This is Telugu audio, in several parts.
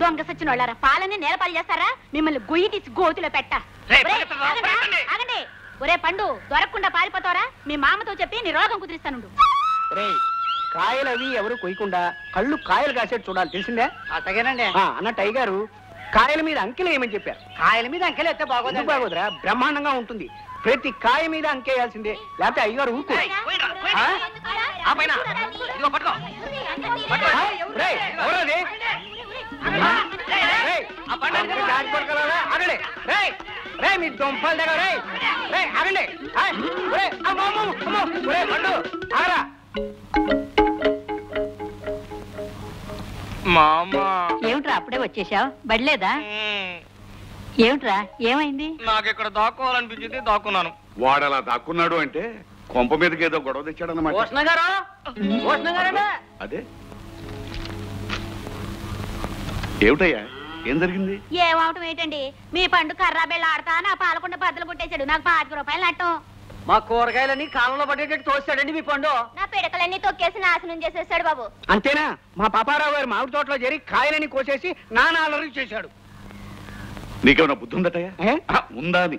దొంగ సచ్చిన వాళ్ళారా పాలని నేలపాలు చేస్తారా? మిమ్మల్ని గొయ్యి తీసి గోతులో పెట్ట. ఆగండి, ఒరే పండు, దొరకకుండా పారిపోతావరా? మీ మామతో చెప్పి నీ రోగం కుదిరిస్తాను. కాయలు అవి ఎవరు కొయ్యకుండా కళ్ళు కాయలు కాసేట్టు చూడాలి, తెలిసిందే? అట్టగేనండి. అన్నట్టు అయ్యగారు కాయల మీద అంకెలు ఏమని చెప్పారు. కాయల మీద అంకెలు ఎత్తే బాగోదురా, బ్రహ్మాండంగా ఉంటుంది. ప్రతి కాయ మీద అంకేయాల్సిందే, లేకపోతే అయ్యగారు ఊరుకో. మీ దొంపల దగ్గర ఆగండి. ఆగరా ఏమిట్రా అప్పుడే వచ్చేసావు? బడిలేదా? ఏమిట్రా ఏమైంది? నాకు ఇక్కడ దాక్కోవాలనిపించింది, దాక్కున్నాను. వాడు అలా దాక్కున్నాడు అంటే కొంప మీదకి ఏదో గొడవ తెచ్చాడన్నమాట. అదే ఏమిటయ్యా, ఏం జరిగింది? ఏమవటం ఏంటండి, మీ పండు కర్రా బెళ్ళ ఆడతా నా పాలకుండా బద్దలు కొట్టేశాడు. నాకు 25 రూపాయలు నట్టం. మా కూరగాయలన్నీ కాలంలో పట్టేటట్టు తోస్తాడండి మీ పండు. నా పిడకలన్నీ తొక్కేసి నాశనం చేసేస్తాడు బాబు. అంతేనా? మా పాపారావు గారు మామిడి తోటలో చేరి కాయలని కోసేసి నానా అలరి చేశాడు. నీకేమైనా బుద్ధి ఉందటయ్యా? ఉందా అని.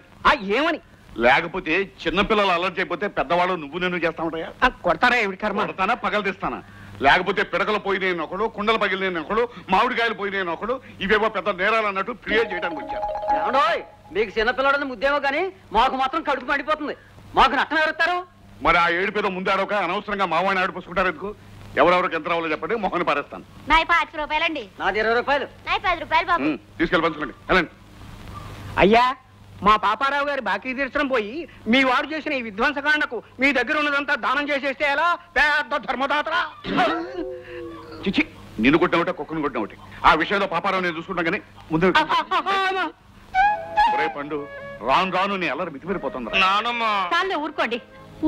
ఏమని? లేకపోతే చిన్నపిల్లలు అలర్ట్ అయిపోతే పెద్దవాళ్ళు నువ్వు నేను చేస్తావుంటాయా? కొడతారా? ఎవరి కర్మ? కొడతానా, పగలదీస్తానా? లేకపోతే పిడకలు పోయినాయని ఒకడు, కుండలు పగిలినాయని ఒకడు, మామిడికాయలు పోయినాయని ఒకడు, ఇవేవో పెద్ద నేరాలు అన్నట్టు క్రియేట్ చేయడానికి వచ్చారు. ఏమండోయ్, మీకు చిన్నపిల్లడని ముద్దేమో కానీ మాకు మాత్రం కడుపు మండిపోతుంది. మాకు నష్టం ఎవరుస్తారు? మరి ఆ ఏడుపేదో ముందాడొక అనవసరంగా మావాడిని ఆడిపోసుకుంటారు ఎందుకు? ఎవరెవరికి ఎంత రావాలో చెప్పండి, మొహని పారేస్తాను. నాయి 25 రూపాయలండి. నాది 20 రూపాయలు. నాయి 10 రూపాయలు బాబు. తీసుకెళ్ళి పంచుకోండి, వెళ్ళండి. అయ్యా, మా పాపారావు గారి బాకీ తీర్చడం పోయి మీ వాడు చేసిన ఈ విధ్వంసకాండకు మీ దగ్గర ఉన్నదంతా దానం చేసేస్తే ఎలా? పెద్ద ధర్మదాతరా. చిచ్చి, నిన్ను కొట్టిన ఒకటి, కుక్కను కొట్టిన ఒకటి. ఆ విషయంలో పాపారావు నేను చూసుకుంటాం కానీ ముందు పండు రాను రాను నీ అల్లరి మితిమీరిపోతుంది. చాలే ఊరుకోండి.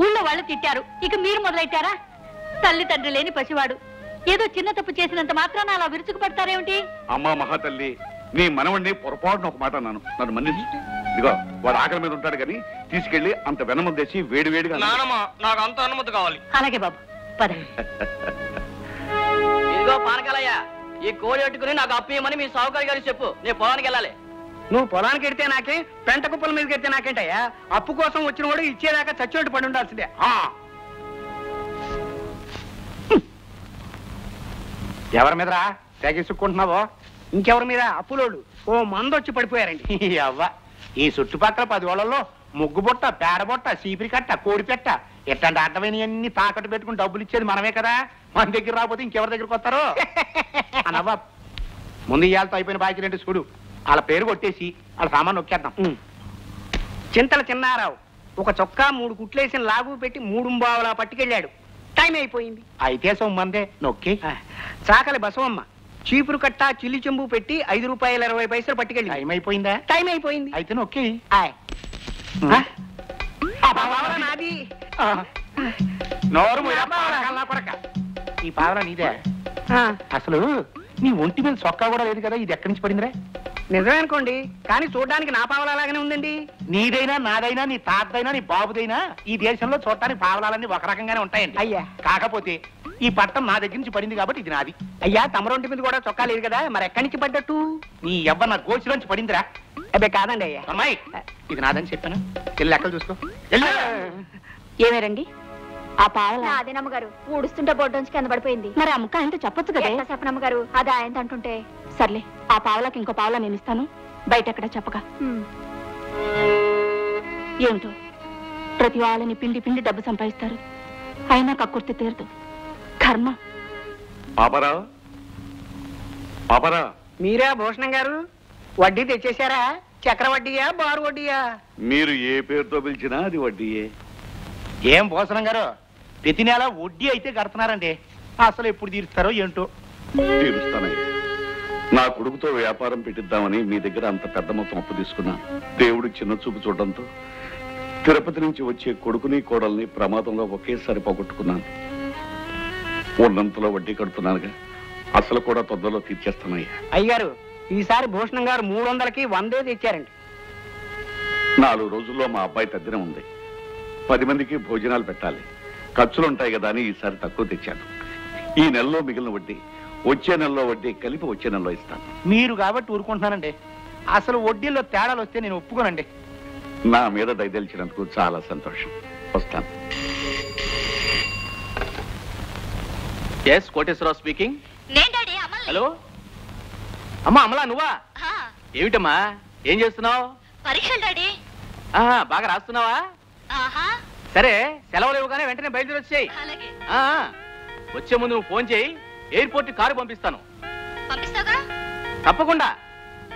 ఊళ్ళో వాళ్ళు తిట్టారు, ఇక మీరు మొదలెట్టారా? తల్లి తండ్రి లేని పసివాడు ఏదో చిన్న తప్పు చేసినంత మాత్రాన అలా విరుచుకు పడతారేమిటి? అమ్మా మహాతల్లి, నీ మనవణ్ణి పొరపాటున ఒక మాట అన్నాను, నన్ను మన్నించు. ఇదిగో వాడు ఆకలి మీద ఉంటాడు కానీ తీసుకెళ్లి అంత వెనమ తెచ్చి వేడి వేడిగా. నాకు అంత అనుమతి కావాలి. అలాగే బాబు, పద. ఇదిగో పానకాలయ్య, ఈ కోడి పెట్టుకుని నాకు అప్పేయమని మీ సావుకారి గారికి చెప్పు. నేను పొలానికి వెళ్ళాలి. నువ్వు పొలానికి ఎడితే నాకే, పెంట కుప్పల మీదకి ఎడితే నాకేంటయ్యా? అప్పు కోసం వచ్చిన వాడు ఇచ్చేదాకా చచ్చినట్టు పడి ఉండాల్సిందే. ఎవరి మీదరా తెగిసుకుంటున్నావో? ఇంకెవరి మీద? అప్పులోడు ఓ మందొచ్చి పడిపోయారండి. అవ్వ, ఈ చుట్టుపక్కల 10 ఓళ్లలో ముగ్గుబొట్ట, పేడబొట్ట, సీపిరి కట్ట, కోడిపెట్ట ఎట్లాంటి అడ్డమైనవన్నీ తాకట్టు పెట్టుకుని డబ్బులు ఇచ్చేది మనమే కదా, మన దగ్గర రాకపోతే ఇంకెవరి దగ్గరికి వస్తారో అనవ్వ. ముందు ఇవాళతో అయిపోయిన బాకీ రెండు చూడు, వాళ్ళ పేరు కొట్టేసి వాళ్ళ సామాన్ నొక్కేద్దాం. చింతల చిన్నారావు ఒక చొక్కా 3 కుట్లేసిన లాగు పెట్టి 3 బావులా పట్టుకెళ్ళాడు. టైం అయిపోయింది. అయితే సొమ్మందే నొక్కి. చాకలి బసవమ్మ చీపురు కట్ట చిల్లి చెంబు పెట్టి 5 రూపాయల 20 పైసలు పట్టుకెళ్ళి. టైం అయిపోయిందా? టైం అయిపోయింది. అయితే నొక్కి. నాది. నోరు కొడక. ఈ పావలా నీదే? అసలు నీ ఒంటి మీద చొక్కా కూడా లేదు కదా, ఇది ఎక్కడి నుంచి పడిందిరా? నిజమే అనుకోండి, కానీ చూడడానికి నా పావలాగానే ఉందండి. నీదైనా నాదైనా నీ తాతదైనా నీ బాబుదైనా ఈ దేశంలో చూడటానికి పావలాలన్నీ ఒక రకంగానే ఉంటాయండి. అయ్యా కాకపోతే ఈ పట్టం నా దగ్గర నుంచి పడింది కాబట్టి ఇది నాది. అయ్యా తమరొంటి మీద కూడా చొక్కా లేదు కదా, మరి ఎక్కడి నుంచి పడ్డట్టు? నీ ఎవ్వరు నా గోచిలోంచి పడిందిరా. అబ్బే కాదండి అయ్యా. అమ్మాయి ఇది నాదని చెప్పాను, వెళ్ళి లెక్కలు చూసుకో. ఏమేరండి ఆ పావలా? అదేనమ్మగారు, ఊడుస్తుంటే బొడ్డొంచి కింద పడిపోయింది. మరి ఆ ముక్క ఆయనతో చెప్పొచ్చు కదా. చెప్పనమ్మగారు, అది ఆయన అంటుంటే. సర్లే, ఆ పావలాకి ఇంకో పావలా నేను ఇస్తాను, బయట ఎక్కడ చెప్పగా. ఏమిటో ప్రతి వాళ్ళని పిండి పిండి డబ్బు సంపాదిస్తారు, అయినా కక్కుర్తి తీరదు. కర్మ. పాపరావు, పాపరావు, మీరా భూషణం గారు? వడ్డీ తెచ్చేశారా? చక్రవడ్డీయా బారు వడ్డీయా? మీరు ఏ పేరుతో పిలిచినా అది వడ్డీయే. ఏం భూషణం గారు, ప్రతి నెల వడ్డీ అయితే కడుతున్నారండి, అసలు ఎప్పుడు తీరుస్తారో ఏంటో. తీరుస్తానయ్యా. నా కొడుకుతో వ్యాపారం పెట్టిద్దామని మీ దగ్గర అంత పెద్ద మొత్తం అప్పు తీసుకున్నా. దేవుడు చిన్న చూపు చూడడంతో తిరుపతి నుంచి వచ్చే కొడుకుని కోడల్ని ప్రమాదంలో ఒకేసారి పోగొట్టుకున్నాను. ఉన్నంతలో వడ్డీ కడుతున్నానుగా, అసలు కూడా తొందరలో తీర్చేస్తానయ్యా. అయ్యారు, ఈసారి భూషణం గారు 300కి 100 తెచ్చారండి. 4 రోజుల్లో మా అబ్బాయి తద్దినం ఉంది. 10 మందికి భోజనాలు పెట్టాలి, ఖర్చులుంటాయి కదా అని ఈసారి తక్కువ తెచ్చాను. ఈ నెలలో మిగిలిన వడ్డీ వచ్చే నెలలో వడ్డీ కలిపి వచ్చే నెలలో ఇస్తాను. మీరు కాబట్టి ఊరుకుంటున్నానండి, అసలు వడ్డీలో తేడాలు వస్తే నేను ఒప్పుకోనండి. నా మీద దయదలిచినందుకు చాలా సంతోషం. వస్తాను. కోటేశ్వరరావు స్పీకింగ్. హలో అమ్మా, అమలా నువ్వా? ఏమిటమ్మా ఏం చేస్తున్నావు? పరీక్షలు డాడీ. బాగా రాస్తున్నావా? సరే, సెలవులు ఇవ్వగానే వెంటనే బయలుదేరి వచ్చేయి. వచ్చే ముందు నువ్వు ఫోన్ చేయి, ఎయిర్పోర్ట్ కారు పంపిస్తాను. తప్పకుండా.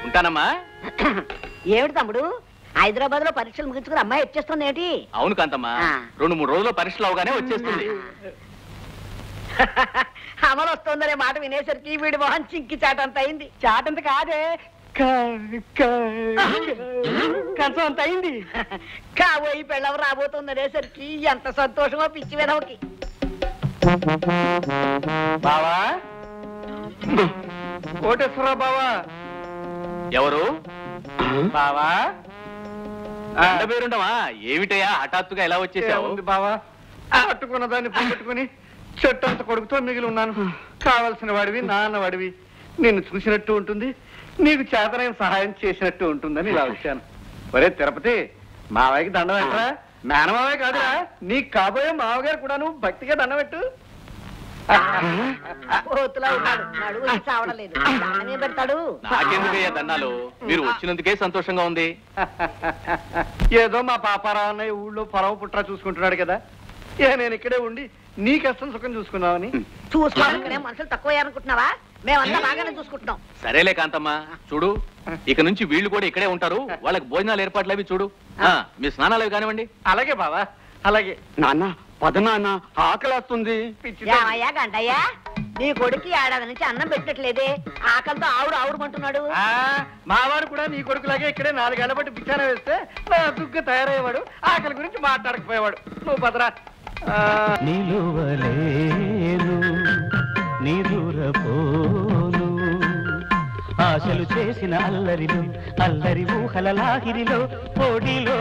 ఉంటానమ్మా. ఏమిటి తమ్ముడు, హైదరాబాద్ లో పరీక్షలు ముగించుకుని అమ్మాయి వచ్చేస్తుంది ఏంటి? అవును కాంతమ్మా, 2-3 రోజుల్లో పరీక్షలు అవగానే వచ్చేస్తుంది. అమలు వస్తుందనే మాట వినేసరికి వీడి మొహం చింకి చాటంత అయింది. చాటంత కాదే, కంచం అంత అయింది. కాబోయి పెళ్ళవ రాబోతుందనేసరికి ఎంత సంతోషమో పిచ్చి విధవకి. బావా, కోటేశ్వరరావు బావా. ఎవరు? బావా పేరుండవా? ఏమిటయ్యా హఠాత్తుగా ఎలా వచ్చేసావు? బావా, పట్టుకున్న దాన్ని పట్టుకుని చెట్టు అంత కొడుకుతో మిగిలి ఉన్నాను. కావలసిన వాడివి, నాన్న వాడివి, నిన్ను చూసినట్టు ఉంటుంది, నీకు చేతనైన సహాయం చేసినట్టు ఉంటుందని ఇలా వచ్చాను. ఒరే తిరుపతి, మావయ్యకి దండం పెట్టరా. మేనమావయ్య కాదురా, నీకు కాబోయే మావగారు కూడాను భక్తిగా దండం పెట్టు. కోతులా ఉన్నాడు, నడువు చావడలేదు, దానమే పెడతాడు. నాకెందుకయ్యా దండాలు, మీరు వచ్చినందుకే సంతోషంగా ఉంది. ఏదో మా పాపారావు అన్నయ్య ఊళ్ళో పొరవ పుట్రా చూసుకుంటున్నాడు కదా, నేను ఇక్కడే ఉండి నీ కష్టం సుఖం చూసుకున్నావని. చూసుకోవాలనుకునే మనుషులు తక్కువ అనుకుంటున్నావా? మేమంతా బాగానే చూసుకుంటున్నాం. సరేలే కాంతమ్మా, చూడు ఇక నుంచి వీళ్ళు కూడా ఇక్కడే ఉంటారు, వాళ్ళకి భోజనాలు ఏర్పాట్లు అవి చూడు. మీ స్నానాలు అవి కానివ్వండి. అలాగే బావా, అలాగే. నాన్న పద నాన్న, ఆకలేస్తుంది. ఏమయ్యా గంటయ్యా, నీ కొడుకు ఏడాది నుంచి అన్నం పెట్టట్లేదే, ఆకలితో ఆవుడు మావాడు కూడా నీ కొడుకులాగే ఇక్కడే 4 ఏళ్ల బట్టి బిచ్చాన వేస్తే నా దుగ్గా తయారయ్యేవాడు, ఆకలి గురించి మాట్లాడకపోయేవాడు. నువ్వు పదరా. నిలువలేను నిదురపోను, ఆశలు చేసిన అల్లరిలో, అల్లరి ఊహల లాహిరిలో, పొడిలో